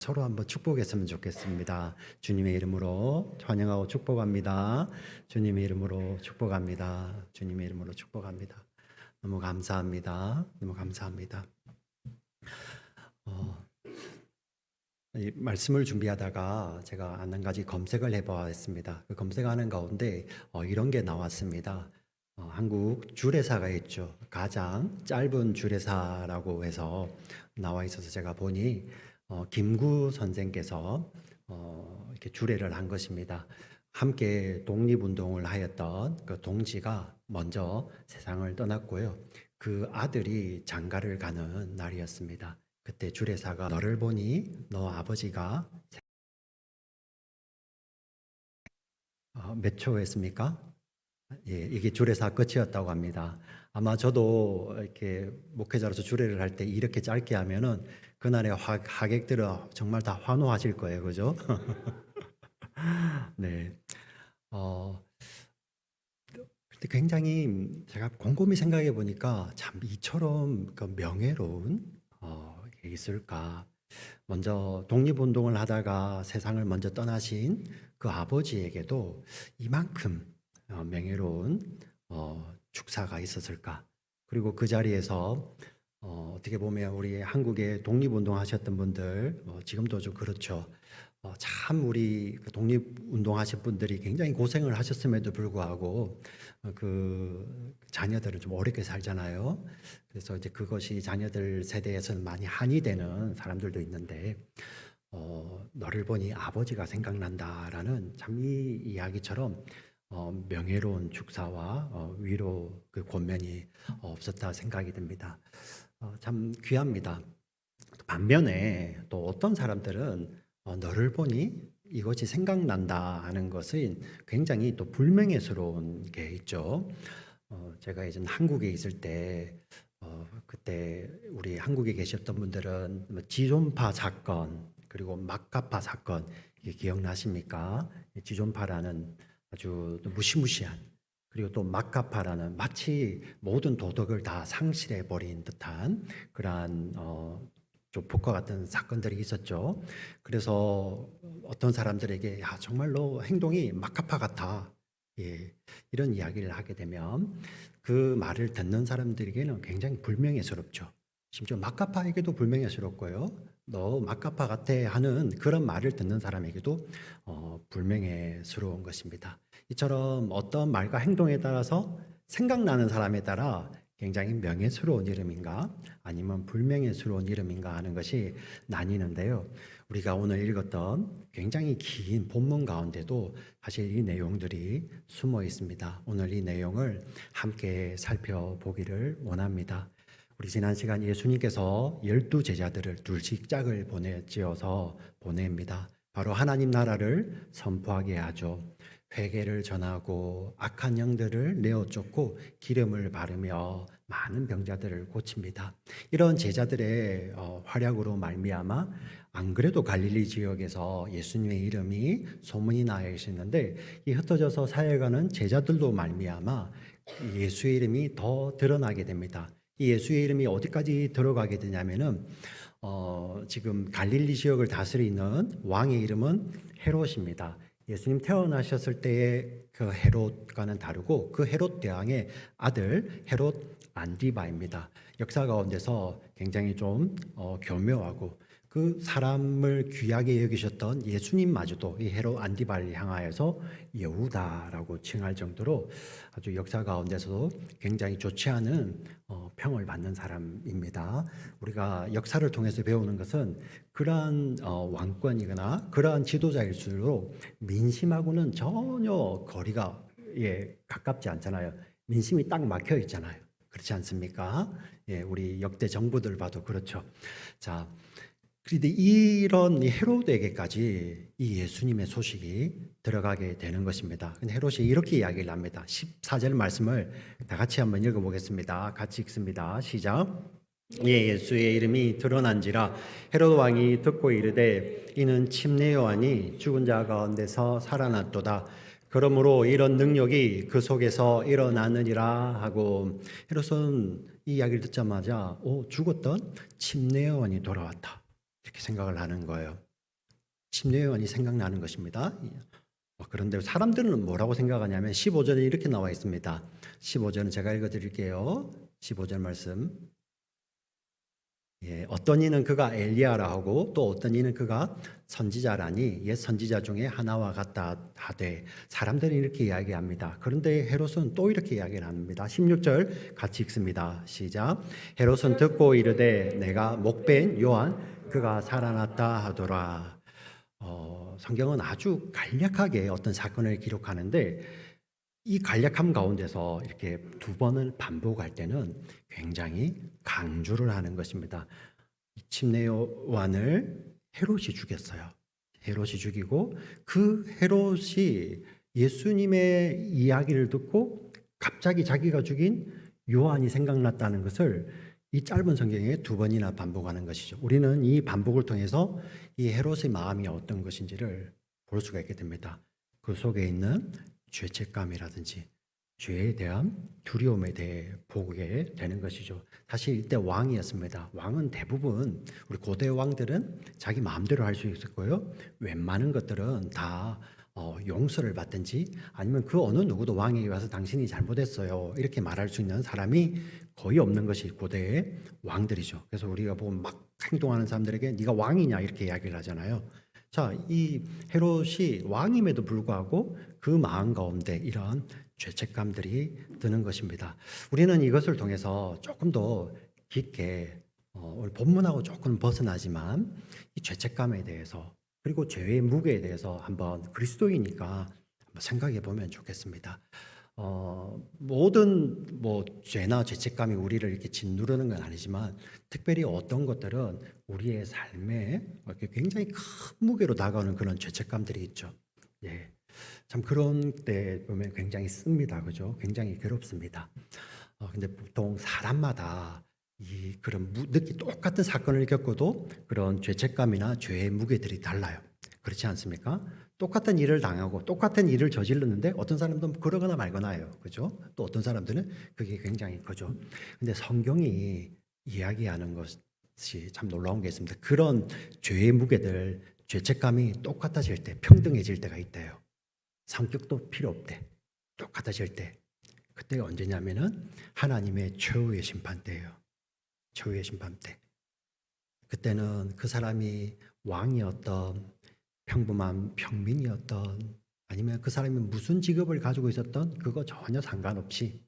서로 한번 축복했으면 좋겠습니다. 주님의 이름으로 환영하고 축복합니다. 주님의 이름으로 축복합니다. 주님의 이름으로 축복합니다. 너무 감사합니다. 너무 감사합니다. 이 말씀을 준비하다가 제가 한 가지 검색을 해보았습니다. 그 검색하는 가운데 이런 게 나왔습니다. 한국 주례사가 있죠. 가장 짧은 주례사라고 해서 나와 있어서 제가 보니 김구 선생께서 이렇게 주례를 한 것입니다. 함께 독립운동을 하였던 그 동지가 먼저 세상을 떠났고요. 그 아들이 장가를 가는 날이었습니다. 그때 주례사가 너를 보니 너 아버지가 몇 초였습니까? 예, 이게 주례사 끝이었다고 합니다. 아마 저도 이렇게 목회자로서 주례를 할 때 이렇게 짧게 하면은 그날의 하객들은 정말 다 환호하실 거예요, 그죠? 네. 어, 근데 굉장히 제가 곰곰이 생각해 보니까 참 이처럼 그 명예로운 게 있을까? 먼저 독립운동을 하다가 세상을 먼저 떠나신 그 아버지에게도 이만큼 명예로운 축사가 있었을까? 그리고 그 자리에서 어떻게 보면 우리 한국에 독립운동 하셨던 분들 지금도 좀 그렇죠. 참 우리 그 독립운동 하신 분들이 굉장히 고생을 하셨음에도 불구하고 그 자녀들은 좀 어렵게 살잖아요. 그래서 이제 그것이 자녀들 세대에서는 많이 한이 되는 사람들도 있는데 너를 보니 아버지가 생각난다라는 참 이 이야기처럼 명예로운 축사와 위로 그 권면이 없었다 생각이 듭니다. 참 귀합니다. 반면에 또 어떤 사람들은 너를 보니 이것이 생각난다 하는 것은 굉장히 또 불명예스러운 게 있죠. 제가 예전 한국에 있을 때 그때 우리 한국에 계셨던 분들은 뭐 지존파 사건 그리고 막가파 사건 이게 기억나십니까? 지존파라는 아주 무시무시한 그리고 또 막가파라는 마치 모든 도덕을 다 상실해 버린 듯한 그러한 조폭과 같은 사건들이 있었죠. 그래서 어떤 사람들에게 야 정말로 행동이 막가파 같아. 예, 이런 이야기를 하게 되면 그 말을 듣는 사람들에게는 굉장히 불명예스럽죠. 심지어 막가파에게도 불명예스럽고요. 너 막가파 같아 하는 그런 말을 듣는 사람에게도 불명예스러운 것입니다. 이처럼 어떤 말과 행동에 따라서 생각나는 사람에 따라 굉장히 명예스러운 이름인가 아니면 불명예스러운 이름인가 하는 것이 나뉘는데요. 우리가 오늘 읽었던 굉장히 긴 본문 가운데도 사실 이 내용들이 숨어 있습니다. 오늘 이 내용을 함께 살펴보기를 원합니다. 우리 지난 시간 예수님께서 12제자들을 둘씩 짝을 지어서 보냅니다. 바로 하나님 나라를 선포하게 하죠. 회개를 전하고 악한 영들을 내어 쫓고 기름을 바르며 많은 병자들을 고칩니다. 이런 제자들의 활약으로 말미암아 안 그래도 갈릴리 지역에서 예수님의 이름이 소문이 나 있었는데 이 흩어져서 사역하는 제자들도 말미암아 예수의 이름이 더 드러나게 됩니다. 이 예수의 이름이 어디까지 들어가게 되냐면은 지금 갈릴리 지역을 다스리는 왕의 이름은 헤롯입니다. 예수님 태어나셨을 때의 그 헤롯과는 다르고 그 헤롯 대왕의 아들 헤롯 안디바입니다. 역사 가운데서 굉장히 좀 교묘하고 그 사람을 귀하게 여기셨던 예수님마저도 이 헤롯 안디바를 향하여서 여우다라고 칭할 정도로 아주 역사 가운데서도 굉장히 좋지 않은 평을 받는 사람입니다. 우리가 역사를 통해서 배우는 것은 그러한 왕권이거나 그러한 지도자일수록 민심하고는 전혀 거리가 가깝지 않잖아요. 민심이 딱 막혀 있잖아요. 그렇지 않습니까? 예, 우리 역대 정부들 봐도 그렇죠. 자, 그런데 이런 헤롯에게까지 이 예수님의 소식이 들어가게 되는 것입니다. 근데 헤롯이 이렇게 이야기를 합니다. 14절 말씀을 다 같이 한번 읽어보겠습니다. 같이 읽습니다. 시작. 예, 예수의 이름이 드러난지라 헤롯 왕이 듣고 이르되 이는 침례 요한이 죽은 자 가운데서 살아났도다. 그러므로 이런 능력이 그 속에서 일어나느니라 하고 헤롯은 이 이야기를 듣자마자 죽었던 침례 요한이 돌아왔다. 이렇게 생각을 하는 거예요. 침례요한이 생각나는 것입니다. 그런데 사람들은 뭐라고 생각하냐면 15절에 이렇게 나와 있습니다. 15절은 제가 읽어드릴게요. 15절 말씀. 어떤 이는 그가 엘리야라 하고 또 어떤 이는 그가 선지자라니 옛 선지자 중에 하나와 같다 하되, 사람들이 이렇게 이야기합니다. 그런데 헤롯은 또 이렇게 이야기를 합니다. 16절 같이 읽습니다. 시작. 헤롯은 듣고 이르되 내가 목벤 요한 그가 살아났다 하더라. 성경은 아주 간략하게 어떤 사건을 기록하는데, 이 간략함 가운데서 이렇게 두 번을 반복할 때는 굉장히 강조를 하는 것입니다. 침례 요한을 헤롯이 죽였어요. 헤롯이 죽이고, 그 헤롯이 예수님의 이야기를 듣고 갑자기 자기가 죽인 요한이 생각났다는 것을 이 짧은 성경에 두 번이나 반복하는 것이죠. 우리는 이 반복을 통해서 이 헤롯의 마음이 어떤 것인지를 볼 수가 있게 됩니다. 그 속에 있는 죄책감이라든지 죄에 대한 두려움에 대해 보게 되는 것이죠. 사실 이때 왕이었습니다. 왕은 대부분 우리 고대 왕들은 자기 마음대로 할 수 있었고요. 웬만한 것들은 다 용서를 받든지 아니면 그 어느 누구도 왕에게 와서 당신이 잘못했어요 이렇게 말할 수 있는 사람이 거의 없는 것이 고대의 왕들이죠. 그래서 우리가 보면 막 행동하는 사람들에게 네가 왕이냐 이렇게 이야기를 하잖아요. 자, 이 헤롯이 왕임에도 불구하고 그 마음 가운데 이런 죄책감들이 드는 것입니다. 우리는 이것을 통해서 조금 더 깊게 오늘 본문하고 조금 벗어나지만 이 죄책감에 대해서 그리고 죄의 무게에 대해서 한번 그리스도이니까 한번 생각해 보면 좋겠습니다. 모든 죄나 죄책감이 우리를 이렇게 짓누르는 건 아니지만 특별히 어떤 것들은 우리의 삶에 굉장히 큰 무게로 다가오는 그런 죄책감들이 있죠. 예. 참 그런 때 보면 굉장히 씁니다. 그죠? 굉장히 괴롭습니다. 근데 보통 사람마다 그런 똑같은 사건을 겪어도 그런 죄책감이나 죄의 무게들이 달라요. 그렇지 않습니까? 똑같은 일을 당하고 똑같은 일을 저질렀는데 어떤 사람들은 그러거나 말거나 해요. 그죠? 또 어떤 사람들은 그게 굉장히 크죠. 근데 성경이 이야기하는 것이 참 놀라운 게 있습니다. 그런 죄의 무게들, 죄책감이 똑같아질 때, 평등해질 때가 있대요. 성격도 필요 없대. 똑같아질 때. 그때가 언제냐면은 하나님의 최후의 심판 때예요. 최후의 심판 때. 그때는 그 사람이 왕이었던 평범한 평민이었던 아니면 그 사람이 무슨 직업을 가지고 있었던 그거 전혀 상관없이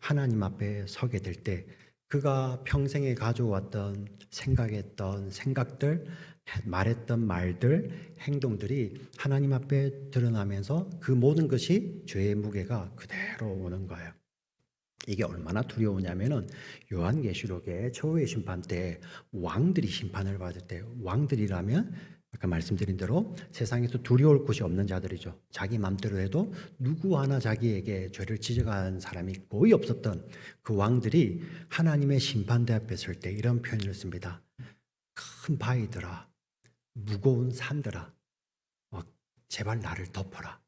하나님 앞에 서게 될 때 그가 평생에 가져왔던 생각했던 생각들, 말했던 말들, 행동들이 하나님 앞에 드러나면서 그 모든 것이 죄의 무게가 그대로 오는 거예요. 이게 얼마나 두려우냐면은 요한계시록의 최후의 심판 때 왕들이 심판을 받을 때, 왕들이라면 아까 말씀드린 대로 세상에서 두려울 곳이 없는 자들이죠. 자기 마음대로 해도 누구 하나 자기에게 죄를 지적한 사람이 거의 없었던 그 왕들이 하나님의 심판대 앞에 설 때 이런 표현을 씁니다. 큰 바위들아, 무거운 산들아, 제발 나를 덮어라.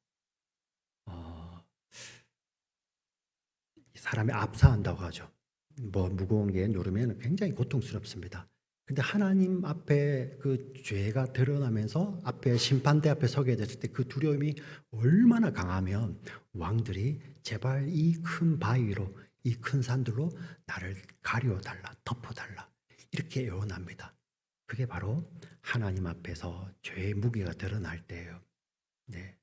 사람이 압사한다고 하죠. 무거운 게 누르면 굉장히 고통스럽습니다. 근데 하나님 앞에 그 죄가 드러나면서 앞에 심판대 앞에 서게 됐을 때 그 두려움이 얼마나 강하면 왕들이 제발 이 큰 바위로 이 큰 산들로 나를 가려달라, 덮어달라 이렇게 애원합니다. 그게 바로 하나님 앞에서 죄의 무게가 드러날 때예요. 네.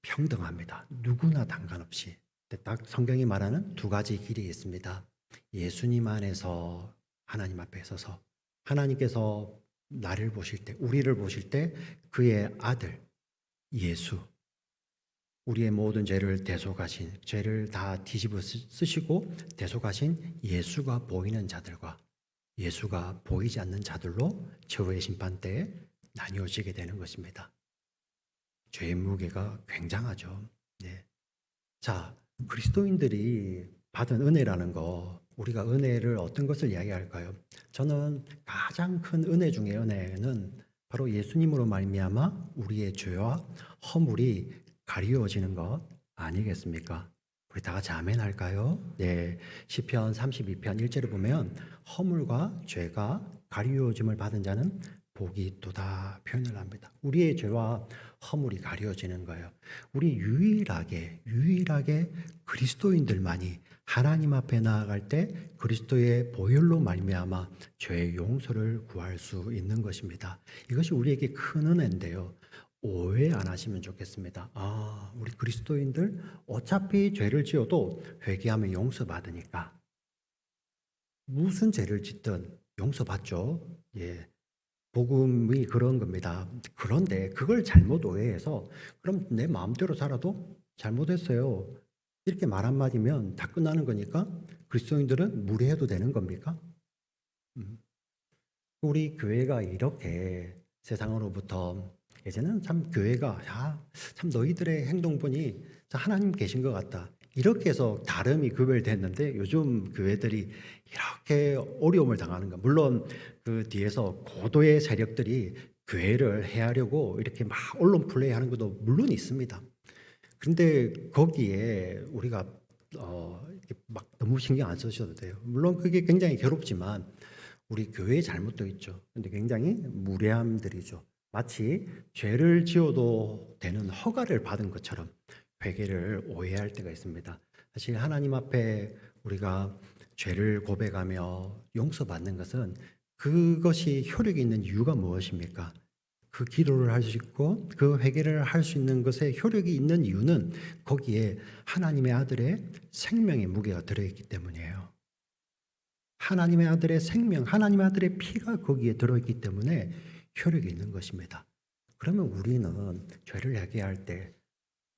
평등합니다. 누구나 상관없이. 딱 성경이 말하는 두 가지 길이 있습니다. 예수님 안에서 하나님 앞에 서서 하나님께서 나를 보실 때, 우리를 보실 때 그의 아들 예수, 우리의 모든 죄를 대속하신, 죄를 다 뒤집어 쓰시고 대속하신 예수가 보이는 자들과 예수가 보이지 않는 자들로 최후의 심판 때에 나뉘어지게 되는 것입니다. 죄의 무게가 굉장하죠. 네. 자, 그리스도인들이 받은 은혜라는 거, 우리가 은혜를 어떤 것을 이야기할까요? 저는 가장 큰 은혜 중의 은혜는 바로 예수님으로 말미암아 우리의 죄와 허물이 가리워지는 것 아니겠습니까? 우리 다 같이 아멘 할까요? 네, 시편 32편 1절을 보면 허물과 죄가 가리워짐을 받은 자는 복이 또다 표현을 합니다. 우리의 죄와 허물이 가려지는 거예요. 우리 유일하게 그리스도인들만이 하나님 앞에 나아갈 때 그리스도의 보혈로 말미암아 죄의 용서를 구할 수 있는 것입니다. 이것이 우리에게 큰 은혜인데요. 오해 안 하시면 좋겠습니다. 우리 그리스도인들 어차피 죄를 지어도 회개하면 용서받으니까 무슨 죄를 짓든 용서받죠. 예. 복음이 그런 겁니다. 그런데 그걸 잘못 오해해서 그럼 내 마음대로 살아도 잘못했어요. 이렇게 말 한마디면 다 끝나는 거니까 그리스도인들은 무례해도 되는 겁니까? 우리 교회가 이렇게 세상으로부터 예전에는 참 교회가 참 너희들의 행동 보니 하나님 계신 것 같다. 이렇게 해서 다름이 구별됐는데 요즘 교회들이 이렇게 어려움을 당하는 거. 물론 그 뒤에서 고도의 세력들이 교회를 해하려고 이렇게 막 언론 플레이하는 것도 물론 있습니다. 그런데 거기에 우리가 이렇게 막 너무 신경 안 쓰셔도 돼요. 물론 그게 굉장히 괴롭지만 우리 교회의 잘못도 있죠. 근데 굉장히 무례함들이죠. 마치 죄를 지어도 되는 허가를 받은 것처럼 회개를 오해할 때가 있습니다. 사실 하나님 앞에 우리가 죄를 고백하며 용서받는 것은 그것이 효력이 있는 이유가 무엇입니까? 그 기도를 할 수 있고 그 회개를 할 수 있는 것에 효력이 있는 이유는 거기에 하나님의 아들의 생명의 무게가 들어있기 때문이에요. 하나님의 아들의 생명, 하나님의 아들의 피가 거기에 들어있기 때문에 효력이 있는 것입니다. 그러면 우리는 죄를 회개할 때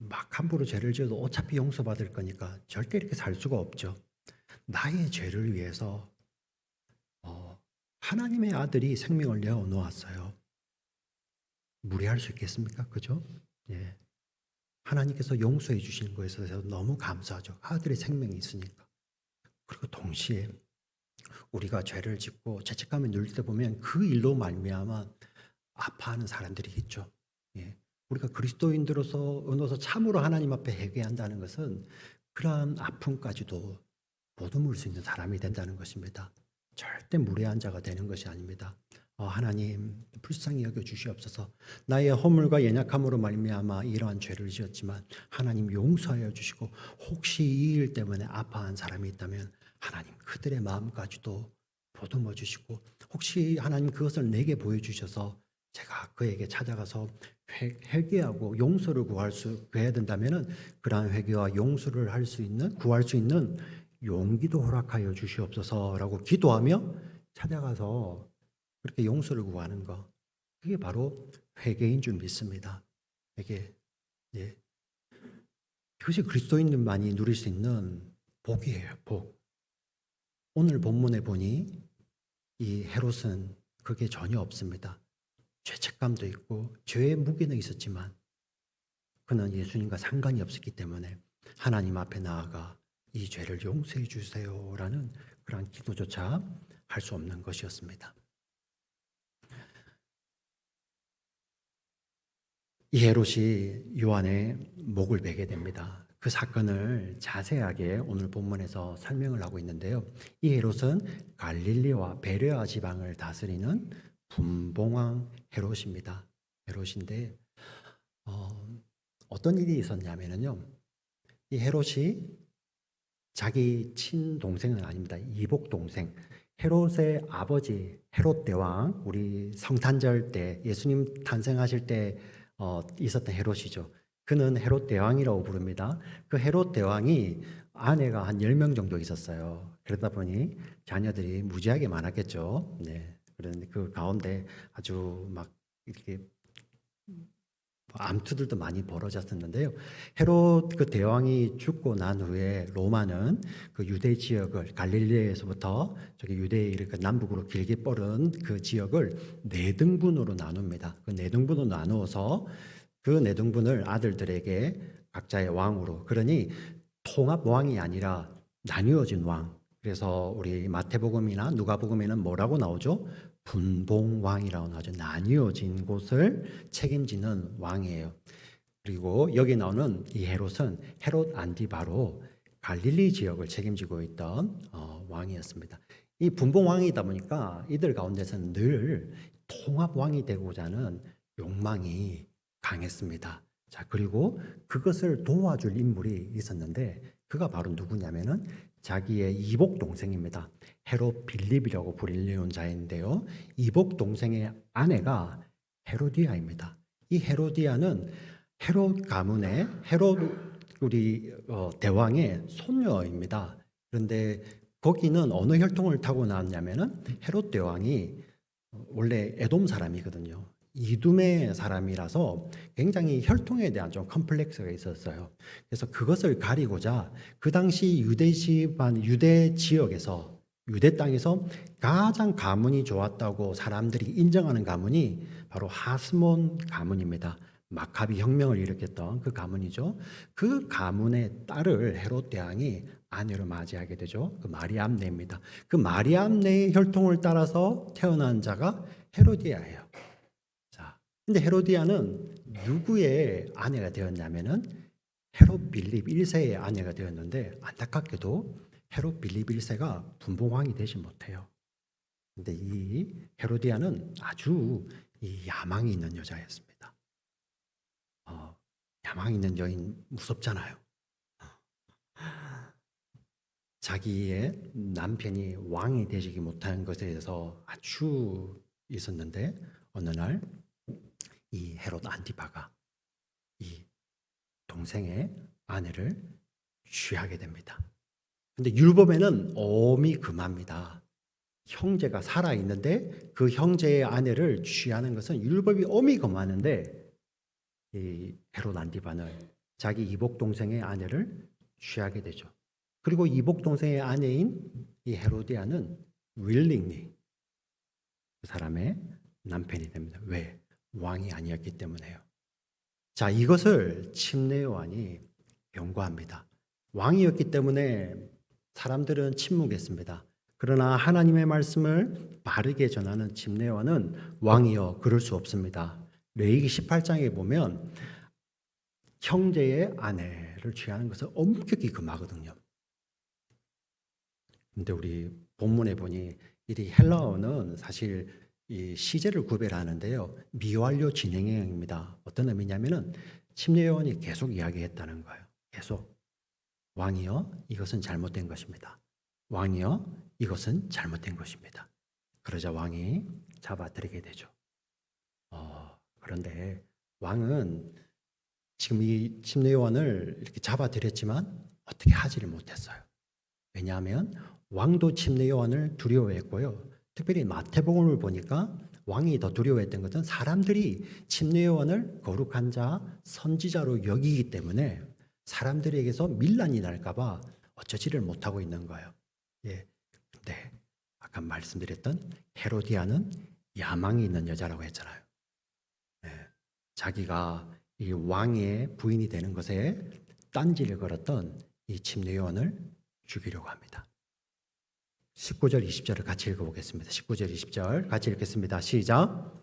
막 함부로 죄를 지어도 어차피 용서받을 거니까 절대 이렇게 살 수가 없죠. 나의 죄를 위해서 하나님의 아들이 생명을 내어 놓았어요. 무례할 수 있겠습니까? 그죠? 예. 하나님께서 용서해 주시는 것에 있어서 너무 감사하죠. 아들의 생명이 있으니까. 그리고 동시에 우리가 죄를 짓고 죄책감에 눌릴 때 보면 그 일로 말미암아 아파하는 사람들이 있죠. 예. 우리가 그리스도인들로서 참으로 하나님 앞에 회개한다는 것은 그러한 아픔까지도 보듬을 수 있는 사람이 된다는 것입니다. 절대 무례한 자가 되는 것이 아닙니다. 하나님 불쌍히 여겨 주시옵소서. 나의 허물과 연약함으로 말미암아 이러한 죄를 지었지만 하나님 용서하여 주시고 혹시 이 일 때문에 아파한 사람이 있다면 하나님 그들의 마음까지도 보듬어 주시고 혹시 하나님 그것을 내게 보여주셔서 제가 그에게 찾아가서 회개하고 용서를 구해야 된다면은 그러한 회개와 용서를 구할 수 있는 용기도 허락하여 주시옵소서라고 기도하며 찾아가서 그렇게 용서를 구하는 거, 그게 바로 회개인 줄 믿습니다. 이게 그것이 그리스도인들만이 누릴 수 있는 복이에요. 복. 오늘 본문에 보니 이 헤롯은 그게 전혀 없습니다. 죄책감도 있고 죄의 무게는 있었지만 그는 예수님과 상관이 없었기 때문에 하나님 앞에 나아가 이 죄를 용서해 주세요라는 그런 기도조차 할 수 없는 것이었습니다. 이 헤롯이 요한의 목을 베게 됩니다. 그 사건을 자세하게 오늘 본문에서 설명을 하고 있는데요. 이 헤롯은 갈릴리와 베레아 지방을 다스리는 분봉왕 헤롯입니다. 헤롯인데 어떤 일이 있었냐면요. 이 헤롯이 자기 친동생은 아닙니다. 이복 동생 헤롯의 아버지 헤롯 대왕, 우리 성탄절 때 예수님 탄생하실 때 있었던 헤롯이죠. 그는 헤롯 대왕이라고 부릅니다. 그 헤롯 대왕이 아내가 한 10명 정도 있었어요. 그러다 보니 자녀들이 무지하게 많았겠죠. 네. 그런데 그 가운데 아주 막 이렇게 암투들도 많이 벌어졌었는데요. 헤롯 그 대왕이 죽고 난 후에 로마는 그 유대 지역을 갈릴리에서부터 저기 유대 이렇게 남북으로 길게 뻗은 그 지역을 네 등분으로 나눕니다. 그 네 등분으로 나누어서 그 네 등분을 아들들에게 각자의 왕으로, 그러니 통합 왕이 아니라 나뉘어진 왕. 그래서 우리 마태복음이나 누가복음에는 뭐라고 나오죠? 분봉왕이라고 나오죠. 나뉘어진 곳을 책임지는 왕이에요. 그리고 여기 나오는 이 헤롯은 헤롯 안디바로 갈릴리 지역을 책임지고 있던 왕이었습니다. 이 분봉왕이다 보니까 이들 가운데서는 늘 통합 왕이 되고자 하는 욕망이 강했습니다. 자, 그리고 그것을 도와줄 인물이 있었는데 그가 바로 누구냐면은 자기의 이복 동생입니다. 헤롯 빌립이라고 불리는 자인데요. 이복 동생의 아내가 헤로디아입니다. 이 헤로디아는 헤롯 가문의 헤롯 우리 대왕의 손녀입니다. 그런데 거기는 어느 혈통을 타고 나왔냐면은 헤롯 대왕이 원래 에돔 사람이거든요. 이둠의 사람이라서 굉장히 혈통에 대한 좀 컴플렉스가 있었어요. 그래서 그것을 가리고자 그 당시 유대 집안, 유대 지역에서 유대 땅에서 가장 가문이 좋았다고 사람들이 인정하는 가문이 바로 하스몬 가문입니다. 마카비 혁명을 일으켰던 그 가문이죠. 그 가문의 딸을 헤롯 대왕이 아내로 맞이하게 되죠. 그 마리암네입니다. 그 마리암네의 혈통을 따라서 태어난 자가 헤로디아예요. 자, 근데 헤로디아는 누구의 아내가 되었냐면은 헤롯 빌립 1세의 아내가 되었는데 안타깝게도 헤롯 빌립 1세가 분봉왕이 되지 못해요. 근데 이 헤로디아는 아주 이 야망이 있는 여자였습니다. 야망 있는 여인 무섭잖아요. 자기의 남편이 왕이 되지 못한 것에 대해서 아주 있었는데 어느 날 이 헤롯 안티파가 이 동생의 아내를 취하게 됩니다. 근데 율법에는 엄히 금합니다. 형제가 살아 있는데 그 형제의 아내를 취하는 것은 율법이 엄히 금하는데 이 헤롯 안티파는 자기 이복 동생의 아내를 취하게 되죠. 그리고 이복 동생의 아내인 이 헤로디아는 willingly 그 사람의 남편이 됩니다. 왜? 왕이 아니었기 때문에요. 자, 이것을 침례 요한이 경고합니다. 왕이었기 때문에 사람들은 침묵했습니다. 그러나 하나님의 말씀을 바르게 전하는 침례 요한은 왕이여 그럴 수 없습니다. 레위기 18장에 보면 형제의 아내를 취하는 것을 엄격히 금하거든요. 근데 우리 본문에 보니 이 헬라어는 사실 이 시제를 구별하는데요. 미완료 진행형입니다. 어떤 의미냐면은 침례 요한이 계속 이야기했다는 거예요. 계속 왕이여 이것은 잘못된 것입니다. 왕이여 이것은 잘못된 것입니다. 그러자 왕이 잡아들이게 되죠. 그런데 왕은 지금 이 침례 요한을 이렇게 잡아들였지만 어떻게 하지를 못했어요. 왜냐하면 왕도 침례 요한을 두려워했고요. 특별히 마태복음을 보니까 왕이 더 두려워했던 것은 사람들이 침례 요한을 거룩한 자, 선지자로 여기기 때문에 사람들에게서 밀란이 날까봐 어쩌지를 못하고 있는 거예요. 예. 근데 아까 말씀드렸던 헤로디아는 야망이 있는 여자라고 했잖아요. 예. 자기가 이 왕의 부인이 되는 것에 딴지를 걸었던 이 침례 요한을 죽이려고 합니다. 19절 20절을 같이 읽어보겠습니다. 19절 20절 같이 읽겠습니다. 시작.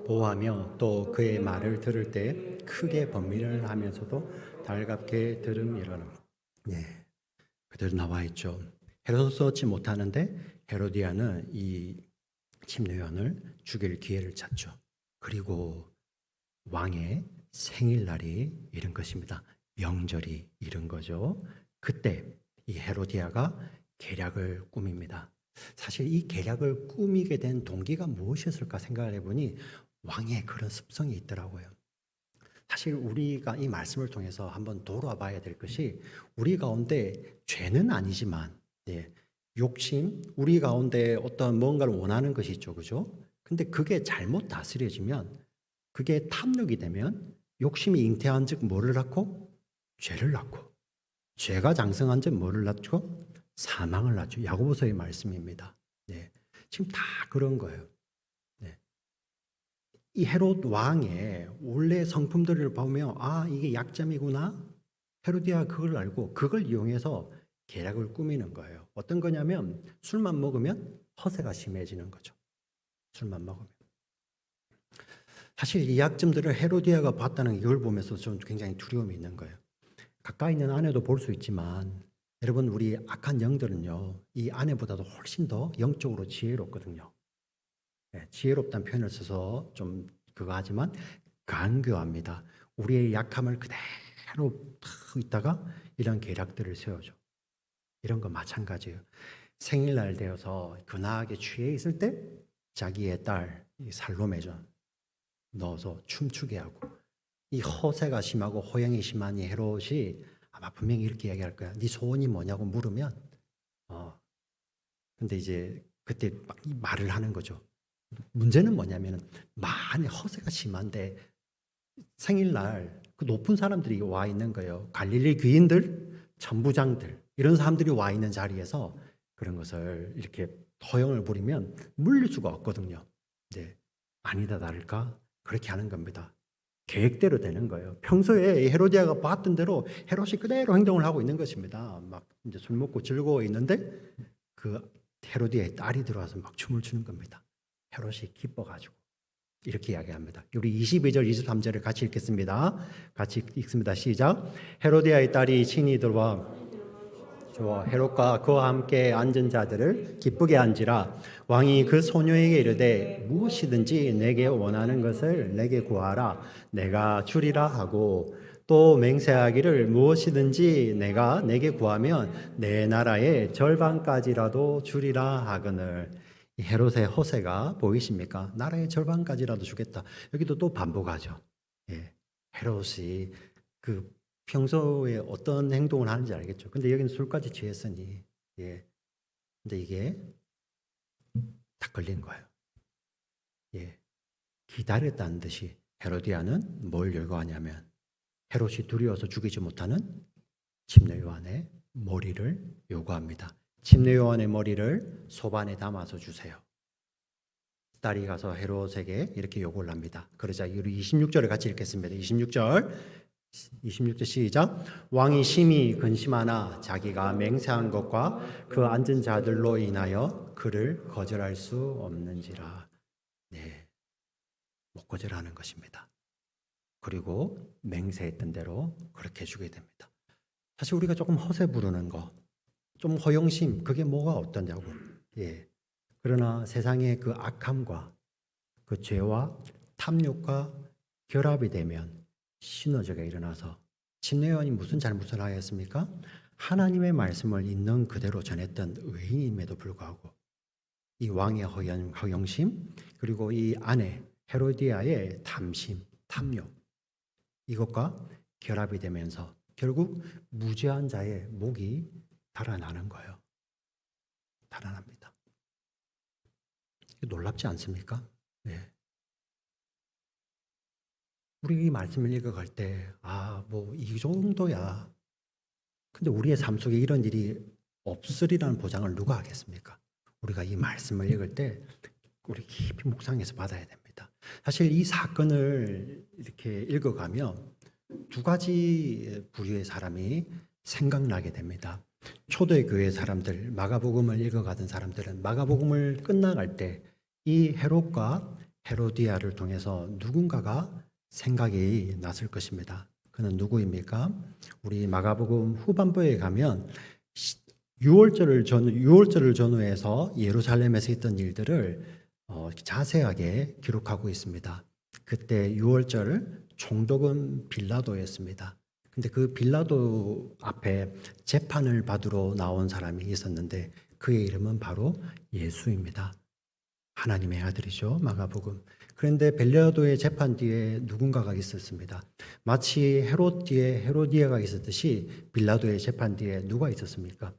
보호하며 또 그의 말을 들을 때 크게 번민을 하면서도 달갑게 들음이라는 네, 그대로 나와 있죠. 헤롯을 얻지 못하는데 헤로디아는 이 침례 요한을 죽일 기회를 찾죠. 그리고 왕의 생일날이 이른 것입니다. 명절이 이른 거죠. 그때 이 헤로디아가 계략을 꾸밉니다. 사실 이 계략을 꾸미게 된 동기가 무엇이었을까 생각을 해보니 왕의 그런 습성이 있더라고요. 사실 우리가 이 말씀을 통해서 한번 돌아봐야 될 것이 우리 가운데 죄는 아니지만 욕심, 우리 가운데 어떤 뭔가를 원하는 것이 있죠. 그죠? 근데 그게 잘못 다스려지면 그게 탐욕이 되면 욕심이 잉태한 즉 뭐를 낳고? 죄를 낳고 죄가 장성한 즉 뭐를 낳고? 사망을 낳죠. 야고보서의 말씀입니다. 지금 다 그런 거예요. 이 헤롯 왕의 원래 성품들을 보면 이게 약점이구나. 헤로디아가 그걸 알고 그걸 이용해서 계략을 꾸미는 거예요. 어떤 거냐면 술만 먹으면 허세가 심해지는 거죠. 술만 먹으면. 사실 이 약점들을 헤로디아가 봤다는 이걸 보면서 좀 굉장히 두려움이 있는 거예요. 가까이 있는 아내도 볼 수 있지만 여러분 우리 악한 영들은요 이 아내보다도 훨씬 더 영적으로 지혜롭거든요. 네, 지혜롭다는 표현을 써서 좀 그거 하지만 간교합니다. 우리의 약함을 그대로 탁 있다가 이런 계략들을 세워줘. 이런 거 마찬가지예요. 생일날 되어서 근하게 취해 있을 때 자기의 딸 살로메죠 넣어서 춤추게 하고 이 허세가 심하고 호영이 심한 이 헤롯이 아마 분명히 이렇게 얘기할 거야. 네 소원이 뭐냐고 물으면 근데 이제 그때 막 이 말을 하는 거죠. 문제는 뭐냐면은 많이 허세가 심한데 생일날 그 높은 사람들이 와 있는 거예요. 갈릴리 귀인들, 천부장들 이런 사람들이 와 있는 자리에서 그런 것을 이렇게 허영을 부리면 물릴 수가 없거든요. 네, 아니다 다를까 그렇게 하는 겁니다. 계획대로 되는 거예요. 평소에 헤로디아가 봤던 대로 헤롯이 그대로 행동을 하고 있는 것입니다. 막 이제 술 먹고 즐거워 있는데 그 헤로디아의 딸이 들어와서 막 춤을 추는 겁니다. 헤롯이 기뻐가지고 이렇게 이야기합니다. 우리 22절, 23절을 같이 읽겠습니다. 같이 읽습니다. 시작. 헤로디아의 딸이 친히 들어와 저와 헤롯과 그와 함께 앉은 자들을 기쁘게 한지라. 왕이 그 소녀에게 이르되 무엇이든지 내게 원하는 것을 내게 구하라 내가 주리라 하고 또 맹세하기를 무엇이든지 내가 내게 구하면 내 나라의 절반까지라도 주리라 하거늘. 이 헤롯의 허세가 보이십니까? 나라의 절반까지라도 주겠다. 여기도 또 반복하죠. 예, 헤롯이 그 평소에 어떤 행동을 하는지 알겠죠. 근데 여기는 술까지 취했으니, 예. 근데 이게 다 걸린 거예요. 예. 기다렸다는 듯이 헤로디아는 뭘 열거하냐면 헤롯이 두려워서 죽이지 못하는 침례 요한의 머리를 요구합니다. 침례 요한의 머리를 소반에 담아서 주세요. 딸이 가서 헤롯에게 이렇게 요구를 합니다. 그러자 우리 26절을 같이 읽겠습니다. 26절 시작. 왕이 심히 근심하나 자기가 맹세한 것과 그 앉은 자들로 인하여 그를 거절할 수 없는지라. 네, 못 거절하는 것입니다. 그리고 맹세했던 대로 그렇게 해주게 됩니다. 사실 우리가 조금 허세 부르는 거, 좀 허영심, 그게 뭐가 어떠냐고. 예. 그러나 세상의 그 악함과 그 죄와 탐욕과 결합이 되면 시너지가 일어나서 침례요한이 무슨 잘못을 하였습니까? 하나님의 말씀을 있는 그대로 전했던 의인임에도 불구하고 이 왕의 허영심 그리고 이 아내 헤로디아의 탐심, 탐욕 이것과 결합이 되면서 결국 무죄한 자의 목이 달아나는 거예요. 달아납니다. 놀랍지 않습니까? 네. 우리 이 말씀을 읽어갈 때, 뭐 이 정도야. 근데 우리의 삶 속에 이런 일이 없으리라는 보장을 누가 하겠습니까? 우리가 이 말씀을 읽을 때 우리 깊이 묵상해서 받아야 됩니다. 사실 이 사건을 이렇게 읽어가면 두 가지 부류의 사람이 생각나게 됩니다. 초대교회 사람들, 마가복음을 읽어가던 사람들은 마가복음을 끝나갈 때 이 헤롯과 헤로디아를 통해서 누군가가 생각이 났을 것입니다. 그는 누구입니까? 우리 마가복음 후반부에 가면 6월절을 전후해서 예루살렘에서 있던 일들을 자세하게 기록하고 있습니다. 그때 6월절 총독은 빌라도였습니다. 근데 그 빌라도 앞에 재판을 받으러 나온 사람이 있었는데 그의 이름은 바로 예수입니다. 하나님의 아들이죠. 마가복음. 그런데 빌라도의 재판 뒤에 누군가가 있었습니다. 마치 헤롯 뒤에 헤로디아가 있었듯이 빌라도의 재판 뒤에 누가 있었습니까?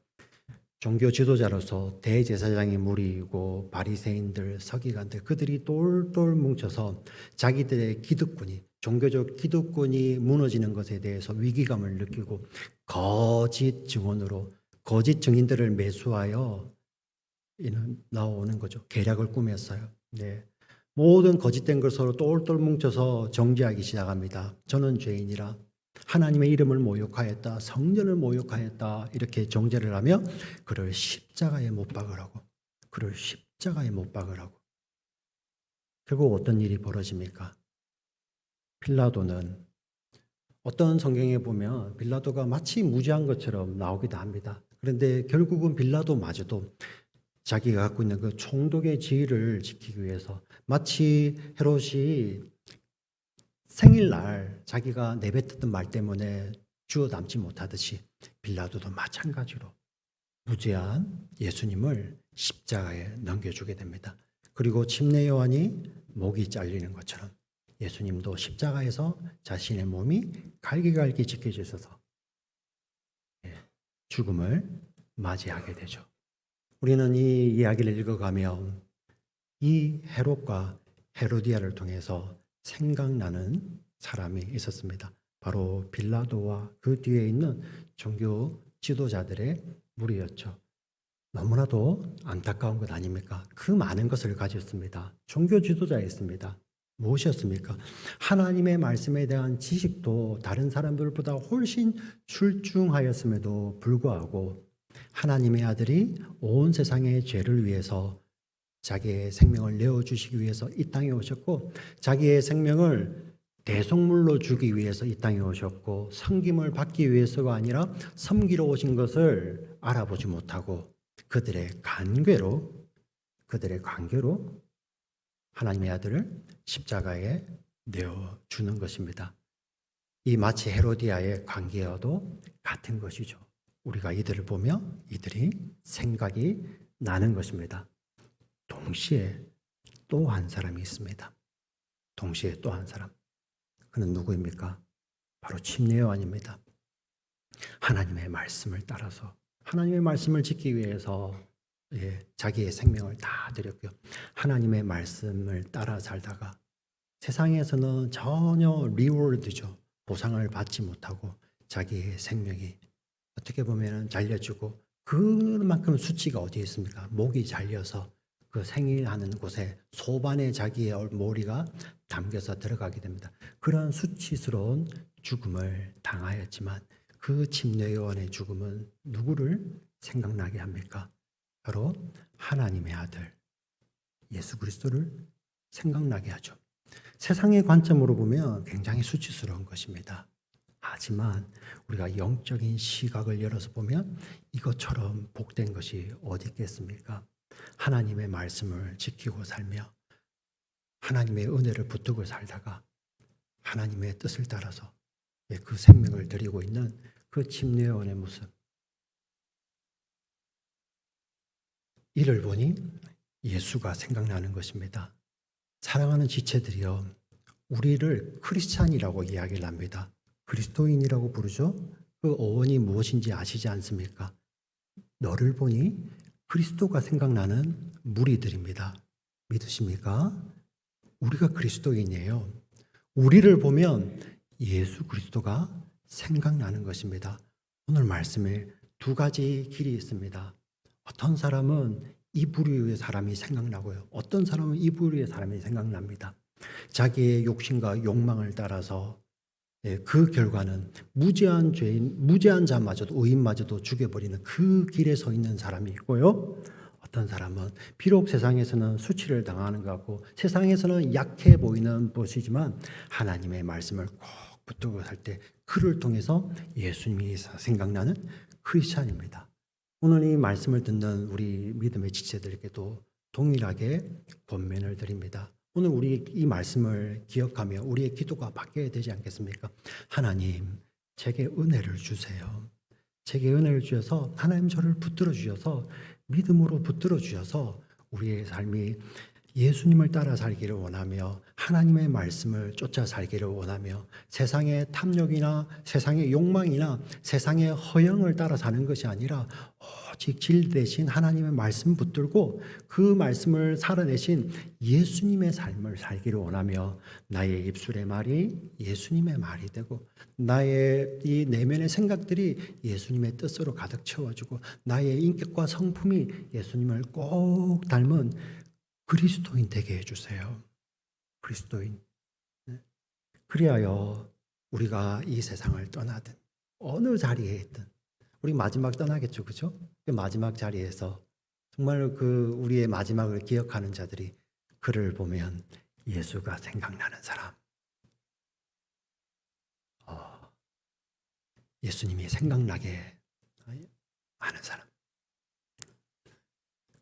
종교 지도자로서 대제사장의 무리이고 바리새인들, 서기관들 그들이 똘똘 뭉쳐서 자기들의 기득권이 종교적 기득권이 무너지는 것에 대해서 위기감을 느끼고 거짓 증언으로 거짓 증인들을 매수하여 나오는 거죠. 계략을 꾸몄어요. 네. 모든 거짓된 것으로 똘똘 뭉쳐서 정죄하기 시작합니다. 저는 죄인이라 하나님의 이름을 모욕하였다. 성전을 모욕하였다. 이렇게 정죄를 하며 그를 십자가에 못 박으라고. 그를 십자가에 못 박으라고. 결국 어떤 일이 벌어집니까? 빌라도는 어떤 성경에 보면 빌라도가 마치 무지한 것처럼 나오기도 합니다. 그런데 결국은 빌라도마저도 자기가 갖고 있는 그 총독의 지위를 지키기 위해서 마치 헤롯이 생일날 자기가 내뱉었던 말 때문에 주워 담지 못하듯이 빌라도도 마찬가지로 무죄한 예수님을 십자가에 넘겨주게 됩니다. 그리고 침례 요한이 목이 잘리는 것처럼 예수님도 십자가에서 자신의 몸이 갈기갈기 지켜져 있어서 죽음을 맞이하게 되죠. 우리는 이 이야기를 읽어가면 이 헤롯과 헤로디아를 통해서 생각나는 사람이 있었습니다. 바로 빌라도와 그 뒤에 있는 종교 지도자들의 무리였죠. 너무나도 안타까운 것 아닙니까? 그 많은 것을 가졌습니다. 종교 지도자였습니다. 무엇이었습니까? 하나님의 말씀에 대한 지식도 다른 사람들보다 훨씬 출중하였음에도 불구하고 하나님의 아들이 온 세상의 죄를 위해서 자기의 생명을 내어주시기 위해서 이 땅에 오셨고 자기의 생명을 대속물로 주기 위해서 이 땅에 오셨고 섬김을 받기 위해서가 아니라 섬기러 오신 것을 알아보지 못하고 그들의 관계로 하나님의 아들을 십자가에 내어주는 것입니다. 이 마치 헤로디아의 관계와도 같은 것이죠. 우리가 이들을 보며 이들이 생각이 나는 것입니다. 동시에 또 한 사람이 있습니다. 동시에 또 한 사람. 그는 누구입니까? 바로 침례 요한입니다. 하나님의 말씀을 따라서 하나님의 말씀을 지키기 위해서 자기의 생명을 다 드렸고요. 하나님의 말씀을 따라 살다가 세상에서는 전혀 리워드죠. 보상을 받지 못하고 자기의 생명이 어떻게 보면 잘려주고 그만큼 수치가 어디에 있습니까? 목이 잘려서 그 생일하는 곳에 소반에 자기의 머리가 담겨서 들어가게 됩니다. 그런 수치스러운 죽음을 당하였지만 그 침례 요한의 죽음은 누구를 생각나게 합니까? 바로 하나님의 아들 예수 그리스도를 생각나게 하죠. 세상의 관점으로 보면 굉장히 수치스러운 것입니다. 하지만 우리가 영적인 시각을 열어서 보면 이것처럼 복된 것이 어디 있겠습니까? 하나님의 말씀을 지키고 살며 하나님의 은혜를 붙들고 살다가 하나님의 뜻을 따라서 그 생명을 드리고 있는 그 침례 요한의 모습, 이를 보니 예수가 생각나는 것입니다. 사랑하는 지체들이여, 우리를 크리스찬이라고 이야기를 합니다. 그리스도인이라고 부르죠. 그 어원이 무엇인지 아시지 않습니까? 너를 보니 그리스도가 생각나는 무리들입니다. 믿으십니까? 우리가 그리스도인이에요. 우리를 보면 예수 그리스도가 생각나는 것입니다. 오늘 말씀에 두 가지 길이 있습니다. 어떤 사람은 이 부류의 사람이 생각나고요. 어떤 사람은 이 부류의 사람이 생각납니다. 자기의 욕심과 욕망을 따라서 그 결과는 무죄한 죄인, 무죄한 자마저도 의인마저도 죽여버리는 그 길에 서 있는 사람이 있고요. 어떤 사람은 비록 세상에서는 수치를 당하는 것 같고 세상에서는 약해 보이는 것이지만 하나님의 말씀을 꼭 붙들고 살 때 그를 통해서 예수님이 생각나는 크리스찬입니다. 오늘 이 말씀을 듣는 우리 믿음의 지체들에게도 동일하게 권면을 드립니다. 오늘 우리 이 말씀을 기억하며 우리의 기도가 바뀌어야 되지 않겠습니까? 하나님, 제게 은혜를 주세요. 제게 은혜를 주셔서 하나님 저를 붙들어 주셔서 믿음으로 붙들어 주셔서 우리의 삶이 예수님을 따라 살기를 원하며 하나님의 말씀을 쫓아 살기를 원하며 세상의 탐욕이나 세상의 욕망이나 세상의 허영을 따라 사는 것이 아니라 오직 질 대신 하나님의 말씀 붙들고 그 말씀을 살아내신 예수님의 삶을 살기를 원하며 나의 입술의 말이 예수님의 말이 되고 나의 이 내면의 생각들이 예수님의 뜻으로 가득 채워주고 나의 인격과 성품이 예수님을 꼭 닮은 그리스도인 되게 해주세요. 그리스도인. 그리하여 우리가 이 세상을 떠나든 어느 자리에 있든 우리 마지막 떠나겠죠, 그죠? 그 마지막 자리에서 정말 그 우리의 마지막을 기억하는 자들이 그를 보면 예수가 생각나는 사람, 예수님이 생각나게 하는 사람,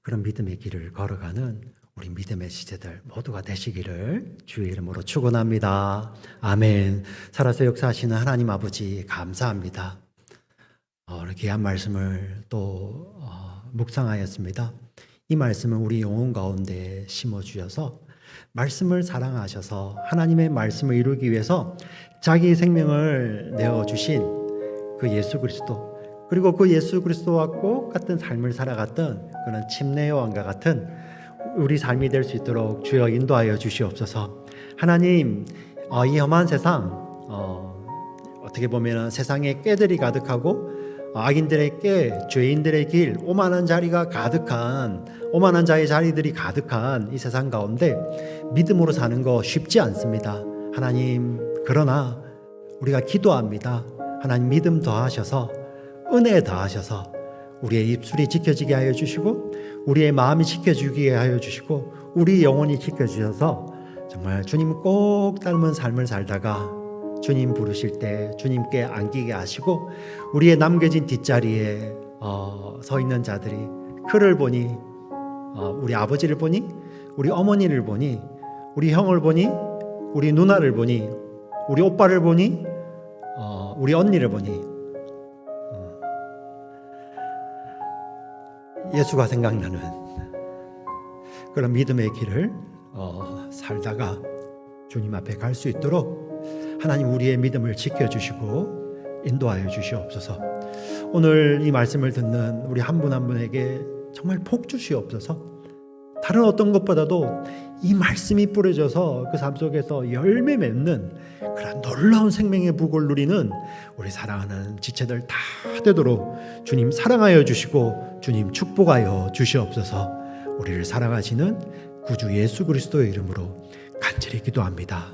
그런 믿음의 길을 걸어가는 우리 믿음의 지체들 모두가 되시기를 주의 이름으로 축원합니다. 아멘. 살아서 역사하시는 하나님 아버지 감사합니다. 오늘 귀한 말씀을 또 묵상하였습니다. 이 말씀을 우리 영혼 가운데 심어주셔서 말씀을 사랑하셔서 하나님의 말씀을 이루기 위해서 자기 생명을 내어주신 그 예수 그리스도, 그리고 그 예수 그리스도와 똑같은 삶을 살아갔던 그런 침례의 왕과 같은 우리 삶이 될 수 있도록 주여 인도하여 주시옵소서. 하나님, 이 험한 세상, 어떻게 보면 세상에 꾀들이 가득하고 악인들의 꾀, 죄인들의 길, 오만한 자리가 가득한, 오만한 자의 자리들이 가득한 이 세상 가운데 믿음으로 사는 거 쉽지 않습니다. 하나님, 그러나 우리가 기도합니다. 하나님, 믿음 더하셔서, 은혜 더하셔서 우리의 입술이 지켜지게 하여 주시고 우리의 마음이 지켜지게 하여 주시고 우리 영혼이 지켜주셔서 정말 주님 꼭 닮은 삶을 살다가 주님 부르실 때 주님께 안기게 하시고 우리의 남겨진 뒷자리에 서 있는 자들이 그를 보니, 우리 아버지를 보니, 우리 어머니를 보니, 우리 형을 보니, 우리 누나를 보니, 우리 오빠를 보니, 우리 언니를 보니 예수가 생각나는 그런 믿음의 길을 살다가 주님 앞에 갈 수 있도록 하나님 우리의 믿음을 지켜주시고 인도하여 주시옵소서. 오늘 이 말씀을 듣는 우리 한 분 한 분에게 정말 복 주시옵소서. 다른 어떤 것보다도 이 말씀이 뿌려져서 그 삶 속에서 열매 맺는 그런 놀라운 생명의 복을 누리는 우리 사랑하는 지체들 다 되도록 주님 사랑하여 주시고 주님 축복하여 주시옵소서. 우리를 사랑하시는 구주 예수 그리스도의 이름으로 간절히 기도합니다.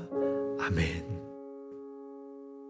아멘.